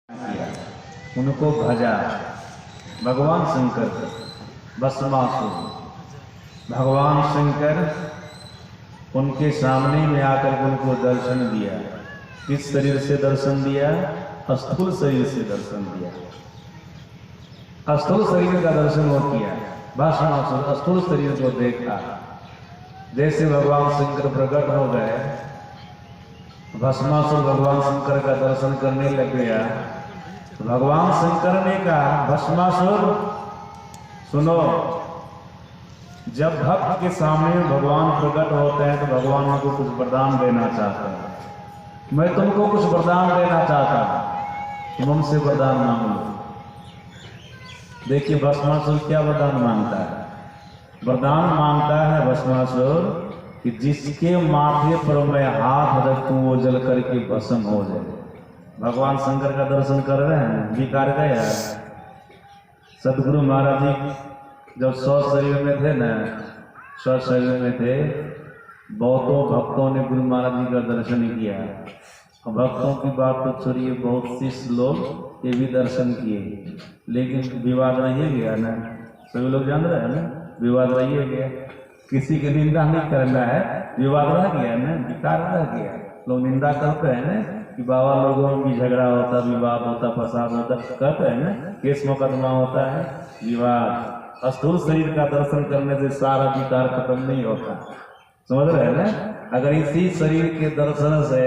किया, उनको भजा। भगवान शंकर भस्मासुर, भगवान शंकर उनके सामने में आकर उनको दर्शन दिया। किस शरीर से दर्शन दिया? स्थूल शरीर से दर्शन दिया। स्थूल शरीर का दर्शन वो किया। भस्मासुर स्थूल शरीर को देखा। जैसे भगवान शंकर प्रकट हो गए, भस्मासुर भगवान शंकर का दर्शन करने लग गया। तो भगवान शंकर ने कहा, भस्मासुर सुनो, जब भक्त के सामने भगवान प्रकट होते हैं तो भगवान उनको कुछ वरदान देना चाहते हैं। मैं तुमको कुछ वरदान देना चाहता हूं, तुम हमसे वरदान मांग लो। देखिए भस्मासुर क्या वरदान मांगता है। वरदान मांगता है भस्मासुर कि जिसके माथे पर मैं हाथ रखूं वो जल करके भस्म हो जाए। भगवान शंकर का दर्शन कर रहे हैं, विकार गया। सदगुरु महाराज जी जब 100 शरीर में थे ना, 100 शरीर में थे, बहुतों भक्तों ने गुरु महाराज जी का दर्शन किया। भक्तों की बात तो छोड़िए, बहुत शिष्य लोग ये भी दर्शन किए, लेकिन विवाद रह गया ना। सभी लोग जान रहे हैं ना, विवाद रह गया। किसी की निंदा नहीं करना है, विवाद रह गया ना, विकार रह गया। लोग निंदा करते हैं ना कि बाबा लोगों की झगड़ा होता, विवाद होता, फसाद होता, कहते हैं ना, केस मुकदमा होता है, विवाद। स्थूल शरीर का दर्शन करने से सारा विकार खत्म नहीं होता, समझ रहे हैं ना। अगर इसी शरीर के दर्शन से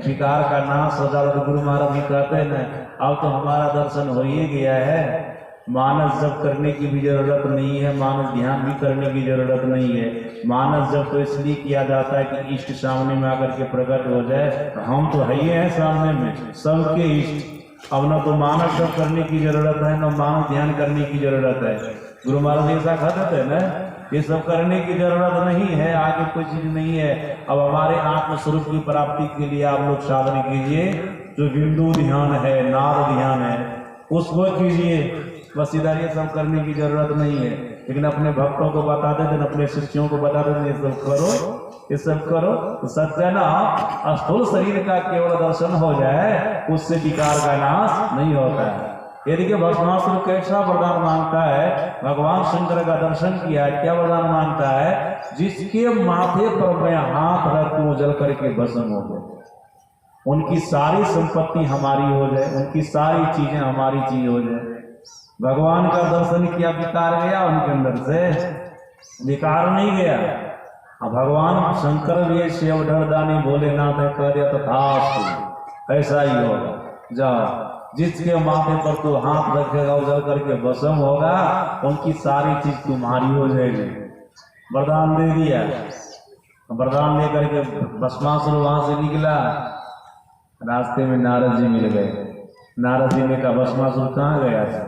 विकार का नाश हो जाता तो गुरु महाराज जी कहते हैं ना, अब तो हमारा दर्शन हो ही गया है, मानस जप करने की भी जरूरत नहीं है, मानस ध्यान भी करने की जरूरत नहीं है। मानस जप तो इसलिए किया जाता है कि इष्ट सामने में आकर के प्रकट हो जाए। हम तो है ही हैं सामने में, सबके इष्ट। अब न तो मानस जप करने की जरूरत है, न मानस ध्यान करने की जरूरत है। गुरु महाराज ऐसा कहते थे ना, ये सब करने की जरूरत नहीं है, आगे कोई चीज नहीं है। अब हमारे आत्मस्वरूप की प्राप्ति के लिए आप लोग साधन कीजिए। जो बिंदु ध्यान है, नाद ध्यान है, उसको कीजिए। बस इधर ये सब करने की जरूरत नहीं है। लेकिन अपने भक्तों को बता देते, अपने शिष्यों को बता देते, ये सब करो, ये सब करो। तो सत्य ना, स्थूल शरीर का केवल दर्शन हो जाए, उससे विकार का नाश नहीं होता है। ये देखिए भस्मासुर कैसा वरदान मांगता है। भगवान शंकर का दर्शन किया, क्या वरदान मांगता है? जिसके माथे पर मैं हाथ रखूं जल करके भस्म हो जाए, उनकी सारी संपत्ति हमारी हो जाए, उनकी सारी चीजें हमारी चीज हो जाए। भगवान का दर्शन किया, विकार गया उनके अंदर से? विकार नहीं गया। अब भगवान शंकर भी शिव डरदानी भोलेनाथ ने कह दिया तथास्तु, ऐसा ही होगा। जाओ, जिसके माथे पर तू हाथ रखेगा उजल करके भस्म होगा, उनकी सारी चीज तुम्हारी हो जाएगी। वरदान दे दिया। वरदान दे करके भस्मासुर वहां से निकला। रास्ते में नारद जी मिल गए। नारद जी ने कहा, भस्मासुर कहाँ गया था?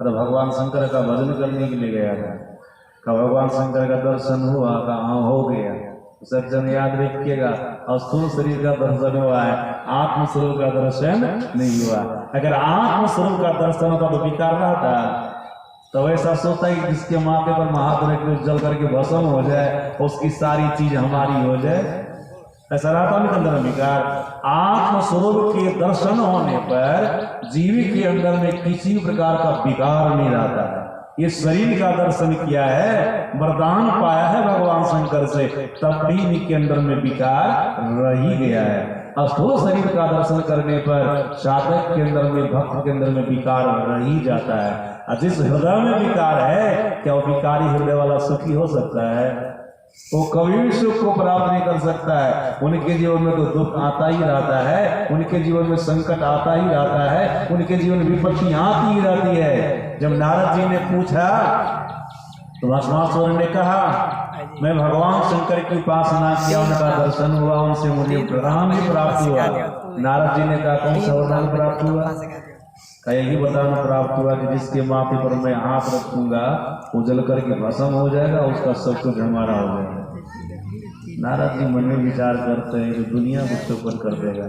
तो भगवान शंकर का भजन करने के लिए गया था। कहा भगवान शंकर का दर्शन हुआ? कहा हो गया। सज्जन याद रखिएगा, स्थूल शरीर का दर्शन हुआ है, आत्मस्वरूप का दर्शन नहीं हुआ। अगर आत्मस्वरूप का दर्शन होता तो विकार रहता, तो ऐसा सोचता है कि जिसके माथे पर हाथ रख के जल करके भस्म हो जाए, उसकी सारी चीज हमारी हो जाए, ऐसा रहता उनके अंदर विकार। आत्मस्वरूप के दर्शन होने पर जीव के अंदर में किसी प्रकार का विकार नहीं रहता है। ये शरीर का दर्शन किया है, वरदान पाया है भगवान शंकर से, तब भी इनके अंदर में विकार रह ही गया है। स्थूल शरीर का दर्शन करने पर साधक के अंदर में, भक्त के अंदर में विकार रह ही जाता है। जिस हृदय में विकार है, क्या वो विकारी हृदय वाला सुखी हो सकता है? वो कभी भी सुख को प्राप्त नहीं कर सकता है। उनके जीवन में तो दुख आता ही रहता है, उनके जीवन में संकट आता ही रहता है, उनके जीवन में विपत्ति आती ही रहती है। जब नारद जी ने पूछा तो भस्मासुर ने कहा, मैं भगवान शंकर की उपासना किया, उनका दर्शन हुआ, उनसे मुझे वरदान भी प्राप्त हुआ। नारद जी ने कहा, कौन सा वरदान प्राप्त हुआ? यही वरदान प्राप्त हुआ कि जिसके माथे पर मैं हाथ रखूंगा वो जल करके भस्म हो जाएगा, उसका सब कुछ हमारा हो जाएगा। नारद जी मन में विचार करते हैं कि दुनिया मुझसे ऊपर कर देगा।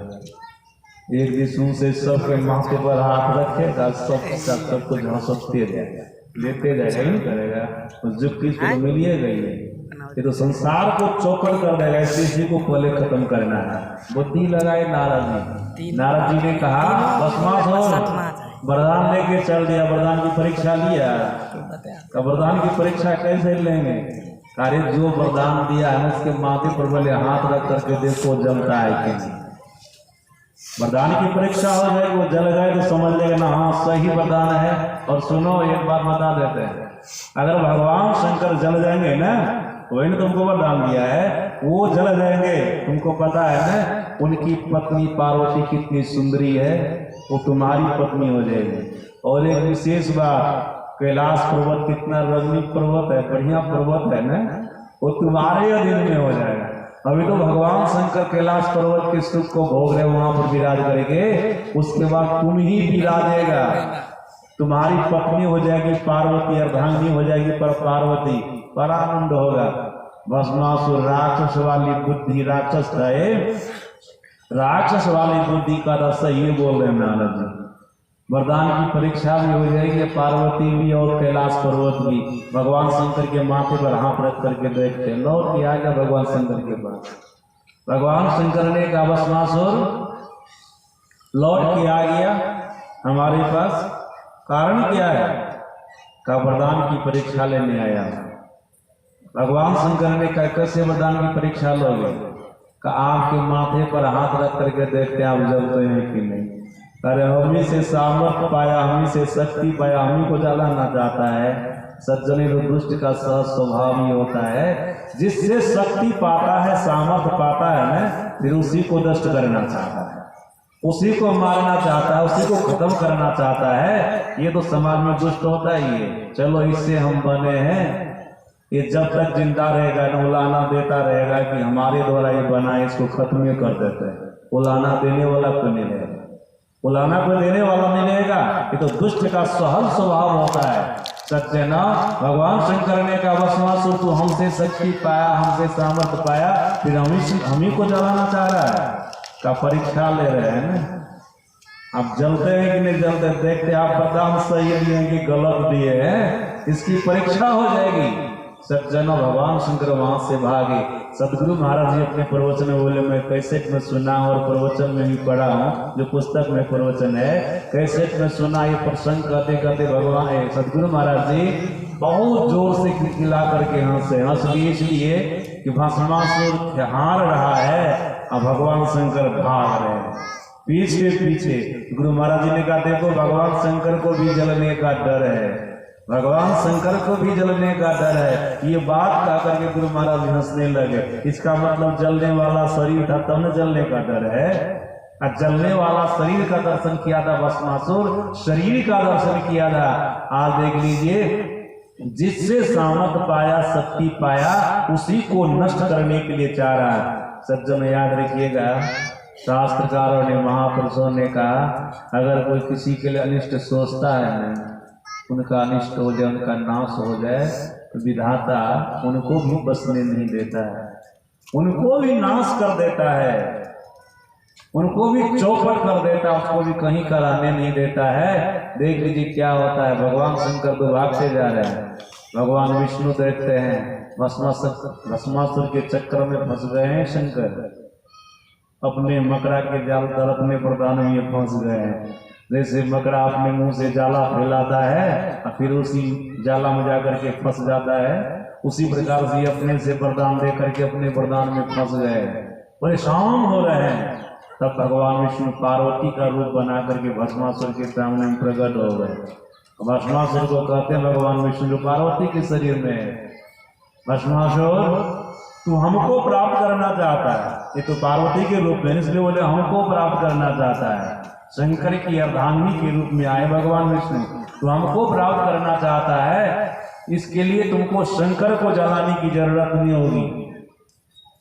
एक विष्णु से सबके माथे पर हाथ रखेगा, सब कुछ हंसते जाएगा, लेते जाएगा, नहीं करेगा। तो जुक्ति को मिलिए गई, ये तो संसार को चौपट कर देगा, इसी को पहले खत्म करना है। बुद्धि लगाए नारद जी। नारद जी ने कहा, भस्मासुर वरदान लेके चल दिया, वरदान की परीक्षा लिया। तो वरदान की परीक्षा कैसे लेंगे? अरे जो वरदान दिया है उसके माथे पर बोले हाथ रख करके देखो जलता है कि नहीं। वरदान की परीक्षा हो जाए, वो जल गए तो समझ लेगा ना हाँ सही वरदान है। और सुनो एक बात बता देते हैं, अगर भगवान शंकर जल जाएंगे ना, वही ने तुमको वरदान दिया है, वो जल जाएंगे। तुमको पता है ना उनकी पत्नी पार्वती कितनी सुंदरी है, वो तुम्हारी पत्नी हो जाएगी। और एक विशेष बात, कैलाश पर्वत कितना रमणीक पर्वत है, बढ़िया पर्वत है ना, वो तुम्हारे अधीन में हो जाएगा। अभी तो भगवान शंकर कैलाश पर्वत के सुख को भोग रहे, वहां पर विराज करेंगे, उसके बाद तुम ही विराजेगा। तुम्हारी पत्नी हो जाएगी पार्वती, अर्धांगिनी हो जाएगी पर पार्वती, बड़ा आनंद होगा। भस्मासुर राक्षस वाली बुद्धि, राक्षस है, राक्षस वाली बुद्धि का रस ये बोल रहे नारद जी। वरदान की परीक्षा भी हो जाएगी, पार्वती भी और कैलाश पर्वत भी भगवान शंकर के माथे पर हाथ रख करके देखते। लौट के आ गया भगवान शंकर के पास। भगवान शंकर ने कहा भस्मासुर लौट के आ गया हमारे पास, कारण क्या है? का वरदान की परीक्षा लेने आया। भगवान शंकर ने कहा कैसे वरदान की परीक्षा लोगे? का आपके माथे पर हाथ रख करके देखते आप जलते हैं कि नहीं। अरे हमी से सामर्थ्य पाया, हमी से शक्ति पाया, हमी को जलाना चाहता है। सज्जन दुष्ट का सह स्वभाव ही होता है, जिससे शक्ति पाता है, सामर्थ्य पाता है ना, फिर उसी को नष्ट करना चाहता है, उसी को मारना चाहता है, उसी को खत्म करना चाहता है। ये तो समाज में दुष्ट होता ही है। चलो इससे हम बने हैं, ये जब तक जिंदा रहेगा न उलाना देता रहेगा कि हमारे द्वारा ये बना है, इसको खत्म कर देते हैं। उलाना देने वाला को नहीं रहेगा, उलाना को देने वाला नहीं रहेगा। ये तो दुष्ट का सहज स्वभाव होता है। सत्य ना भगवान शंकर ने कहा भस्मासुर तू हमसे शक्ति पाया, हमसे सामर्थ्य पाया, फिर हम ही को जलाना चाह रहा है। का परीक्षा ले रहे हैं ना, अब जलते हैं कि नहीं जलते देखते। आप वरदान सही दिए कि गलत दिए हैं, इसकी परीक्षा हो जाएगी। सज्जनों भगवान शंकर वहां से भागे। सदगुरु महाराज जी अपने प्रवचन में बोले, मैं कैसेट में सुना और प्रवचन में भी पढ़ा हूँ, जो पुस्तक में प्रवचन है कैसेट में सुना। ये प्रसंग कहते कहते भगवान सदगुरु महाराज जी बहुत जोर से खिलखिला करके हंस लिए, इसलिए कि भस्मासुर हार रहा है और भगवान शंकर भाग रहे हैं पीछे पीछे। गुरु महाराज जी ने कहा देखो भगवान शंकर को भी जलने का डर है, भगवान शंकर को भी जलने का डर है। ये बात कह करके गुरु महाराज हंसने लगे। इसका मतलब जलने वाला शरीर था तब न जलने का डर है। जलने वाला शरीर का दर्शन किया था भस्मासुर, शरीर का दर्शन किया था। आज देख लीजिए, जिससे सामर्थ पाया, शक्ति पाया, उसी को नष्ट करने के लिए चाह रहा है। सज्जन याद रखिएगा, शास्त्रकारों ने, महापुरुषों ने कहा अगर कोई किसी के लिए अनिष्ट सोचता है ना, उनका अनिष्ट हो जाए, उनका नाश हो जाए, तो विधाता उनको भी बसने नहीं देता है, उनको भी नाश कर देता है, उनको भी चौपट कर देता है, उसको भी कहीं कराने नहीं देता है। देख लीजिए क्या होता है। भगवान शंकर तो भागते जा रहे हैं, भगवान विष्णु देखते हैं भस्मासुर के चक्कर में फंस गए हैं। शंकर अपने मकड़ा के जाल तर अपने वरदान में फंस गए हैं। जैसे मकड़ा अपने मुंह से जाला फैलाता है और फिर उसी जाला में जाकर के फंस जाता है, उसी प्रकार से अपने से वरदान दे करके अपने वरदान में फंस गए, परेशान हो रहे हैं। तब भगवान विष्णु पार्वती का रूप बना करके भस्मासुर के सामने प्रकट हो गए। भस्मासुर को कहते हैं भगवान विष्णु पार्वती के शरीर में, भस्मासुर तू हमको प्राप्त करना चाहता है। ये तो पार्वती के रूप में, इसलिए बोले हमको प्राप्त करना चाहता है। शंकर की अर्धांगिनी के रूप में आए भगवान विष्णु, तो हमको प्राप्त करना चाहता है। इसके लिए तुमको शंकर को जलाने की जरूरत नहीं होगी,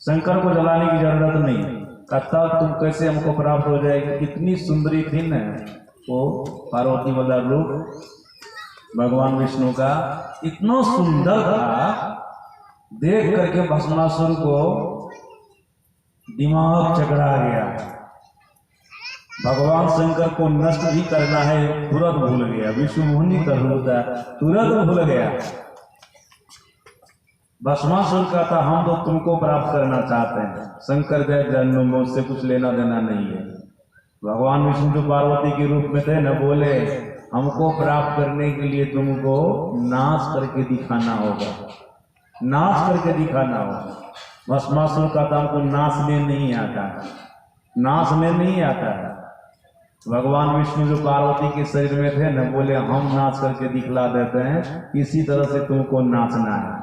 शंकर को जलाने की जरूरत नहीं। तब तुम कैसे हमको प्राप्त हो जाएगी। कितनी सुंदरी थी न वो पार्वती वाला रूप भगवान विष्णु का, इतना सुंदर था। देख करके भस्मासुर को दिमाग चकरा गया। भगवान शंकर को नष्ट भी करना है, तुरंत भूल गया। विष्णु मुनि कर होता तुरंत भूल गया। भस्मासुर का था हम तो तुमको प्राप्त करना चाहते हैं। शंकर गए जन्म मुझसे कुछ लेना देना नहीं है। भगवान विष्णु जो पार्वती के रूप में थे न, बोले हमको प्राप्त करने के लिए तुमको नाच करके दिखाना होगा, नाच करके दिखाना होगा। भस्मासुर का तो हमको नाचने नहीं आता, नाचने नहीं आता है। भगवान विष्णु जो पार्वती के शरीर में थे न, बोले हम नाच करके दिखला देते हैं, इसी तरह से तुमको नाचना है,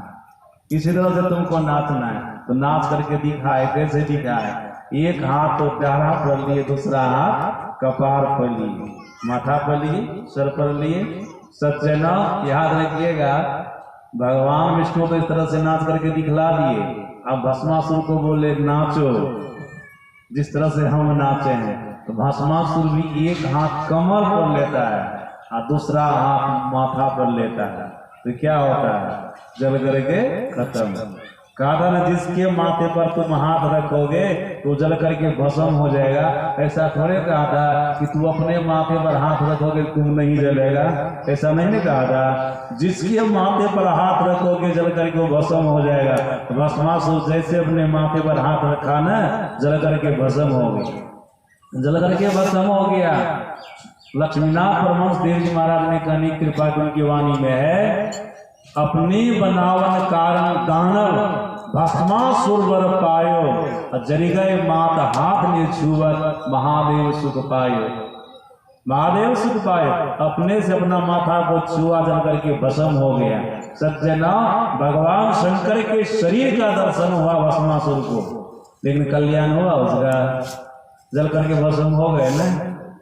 इसी तरह से तुमको नाचना है। तो नाच करके दिखाए, कैसे दिखाए? एक हाथ तो डाढ़ा पर लिए, दूसरा हाथ कपार पर लिए, माथा पर लिए, सर पर लिए। सज्जना याद रखिएगा, भगवान विष्णु तो इस तरह से नाच करके दिखला दिए। अब भस्मासुर को बोले नाचो जिस तरह से हम नाचे हैं। तो भस्मासुर भी एक हाथ कमर पर लेता है और दूसरा हाथ माथा पर लेता है। तो क्या होता है? जल करके खत्म। कहा ना, जिसके माथे पर तुम हाथ रखोगे तो जल करके भस्म हो जाएगा। ऐसा थोड़े कहा था कि तू अपने माथे पर हाथ रखोगे तुम नहीं जलेगा, ऐसा नहीं कहा था। जिसके माथे पर हाथ रखोगे जल करके वो भस्म हो जाएगा। तो भस्मासुर जैसे अपने माथे पर हाथ रखा ना, जल करके भस्म हो गया, जल करके भस्म हो गया। लक्ष्मीनाथ परमहंस देव जी महाराज ने कहनी कृपा की उनकी वाणी में है, अपनी बनावन कारण दानव भस्मासुर वर पायो, जरि गए मात हाथ ने छुवत महादेव सुख पायो। महादेव सुख पाए, अपने से अपना माथा को छुआ जल करके भस्म हो गया। सज्जना, भगवान शंकर के शरीर का दर्शन हुआ भस्मासुर को, लेकिन कल्याण हुआ उसका? जल करके भस्म हो गए ना,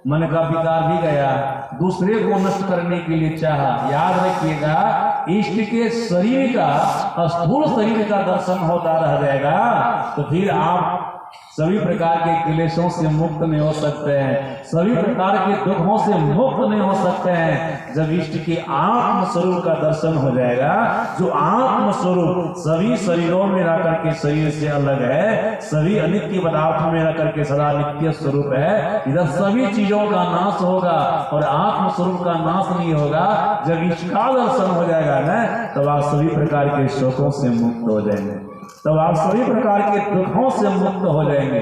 मन का विकार भी गया, दूसरे को नष्ट करने के लिए चाहा। याद रखिएगा, इष्ट के शरीर का, स्थूल शरीर का दर्शन होता रह जाएगा तो फिर आप सभी प्रकार के क्लेशों से मुक्त नहीं हो सकते हैं, सभी प्रकार के दुखों से मुक्त नहीं हो सकते हैं। जब इष्ट के आत्म स्वरूप का दर्शन हो जाएगा, जो आत्म स्वरूप सभी शरीरों में रह करके शरीर से अलग है, सभी अनित्य पदार्थों में रह करके सदा नित्य स्वरूप है, इधर सभी चीजों का नाश होगा और आत्म स्वरूप का नाश नहीं होगा। जब इष्ट का दर्शन हो जाएगा ना, तब आप सभी प्रकार के शोकों से मुक्त हो जाएंगे, तब आप सभी प्रकार के दुखों से मुक्त हो जाएंगे।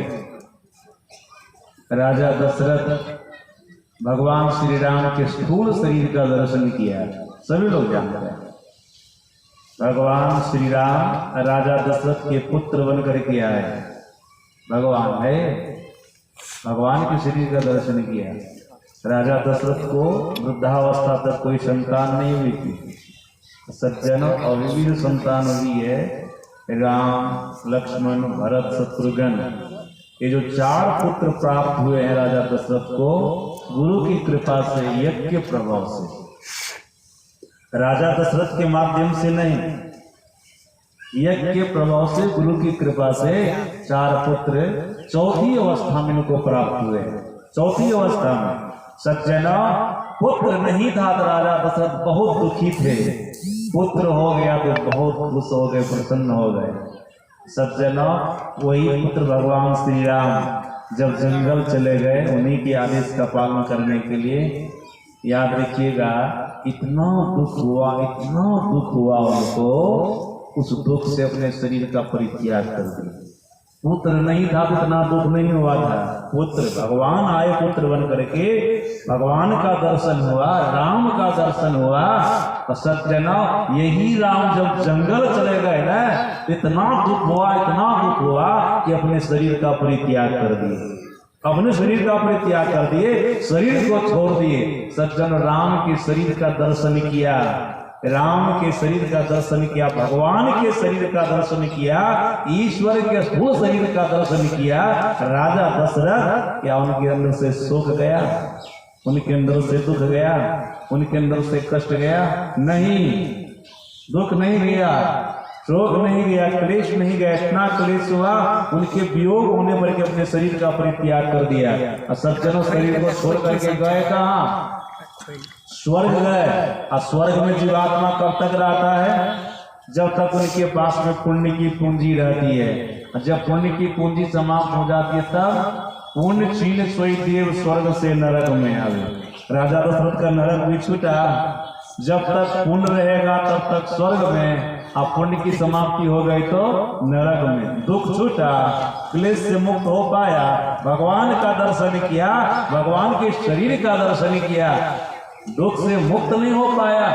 राजा दशरथ भगवान श्री राम के स्थूल शरीर का दर्शन किया, सभी लोग जानते हैं। भगवान श्री राम राजा दशरथ के पुत्र बन करके आए, भगवान है, भगवान के शरीर का दर्शन किया। राजा दशरथ को वृद्धावस्था तक कोई संतान नहीं हुई थी, सज्जन और विविध संतान हुई है। राम, लक्ष्मण, भरत, शत्रुघ्न, ये जो 4 पुत्र प्राप्त हुए हैं राजा दशरथ को, गुरु की कृपा से, यज्ञ के प्रभाव से, राजा दशरथ के माध्यम से नहीं, यज्ञ के प्रभाव से, गुरु की कृपा से 4 पुत्र चौथी अवस्था में इनको प्राप्त हुए। चौथी अवस्था में सज्जना, पुत्र नहीं था तो राजा दशरथ बहुत दुखी थे, पुत्र हो गया तो बहुत खुश हो गए, प्रसन्न हो गए। सज्जना, वही पुत्र भगवान श्री राम जब जंगल चले गए उन्हीं के आदेश का पालन करने के लिए, याद रखिएगा, इतना दुख हुआ, इतना दुख हुआ उनको, उस दुख से अपने शरीर का परित्याग कर दिया। पुत्र नहीं था तो इतना दुख नहीं हुआ था, पुत्र भगवान आए, पुत्र बन करके भगवान का दर्शन हुआ, राम का दर्शन हुआ। तो सज्जना, यही राम जब जंगल चले गए ना, इतना दुख हुआ, इतना दुख हुआ कि अपने शरीर का परित्याग कर दिए, अपने शरीर का परित्याग कर दिए, शरीर को छोड़ दिए। सज्जन, राम के शरीर का दर्शन किया, राम के शरीर का दर्शन किया, भगवान के शरीर का दर्शन किया, ईश्वर के स्थूल शरीर का दर्शन किया। राजा दशरथ, क्या उनके अंदर से शोक गया, उनके अंदर से दुख गया, उनके अंदर से कष्ट गया? नहीं, दुख नहीं गया, शोक नहीं गया, क्लेश नहीं गया। इतना क्लेश हुआ, उनके वियोग होने पर के अपने शरीर का परित्याग कर दिया। और सज्जनों, शरीर को छोड़ करके गए कहाँ? स्वर्ग गए। और स्वर्ग में जीवात्मा कब तक रहता है? जब तक उनके पास में पुण्य की पूंजी रहती है। जब पुण्य की पूंजी समाप्त हो जाती है तब पुण्य छीन सोई देव स्वर्ग से नरक में आवे। राजा दशरथ का नरक भी छूटा। जब तक पुण्य रहेगा तब तक स्वर्ग में, अब पुण्य की समाप्ति हो गई तो नरक में, दुख छूटा, क्लेश से मुक्त हो पाया, भगवान का दर्शन किया, भगवान के शरीर का दर्शन किया, दुख से मुक्त नहीं हो पाया,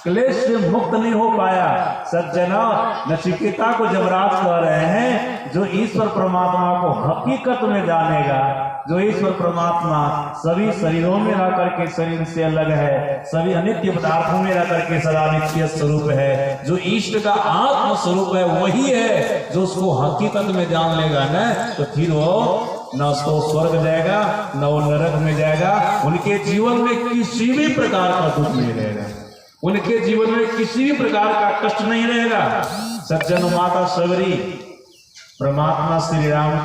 क्लेश से मुक्त नहीं हो पाया। सज्जना, नचिकेता को जमराज कह रहे हैं जो ईश्वर परमात्मा को हकीकत में जानेगा, जो ईश्वर परमात्मा सभी शरीरों में रह करके शरीर से अलग है, सभी अनित्य पदार्थों में रह करके सदा नित्य स्वरूप है, जो इष्ट का आत्म स्वरूप है वही है, जो उसको हकीकत में जान लेगा ना, तो फिर वो न उसको स्वर्ग जाएगा न वो नरक में जाएगा, उनके जीवन में किसी भी प्रकार का दुख नहीं रहेगा, उनके जीवन में किसी भी प्रकार का कष्ट नहीं रहेगा। सज्जन माता सबरी परमात्मा श्री राम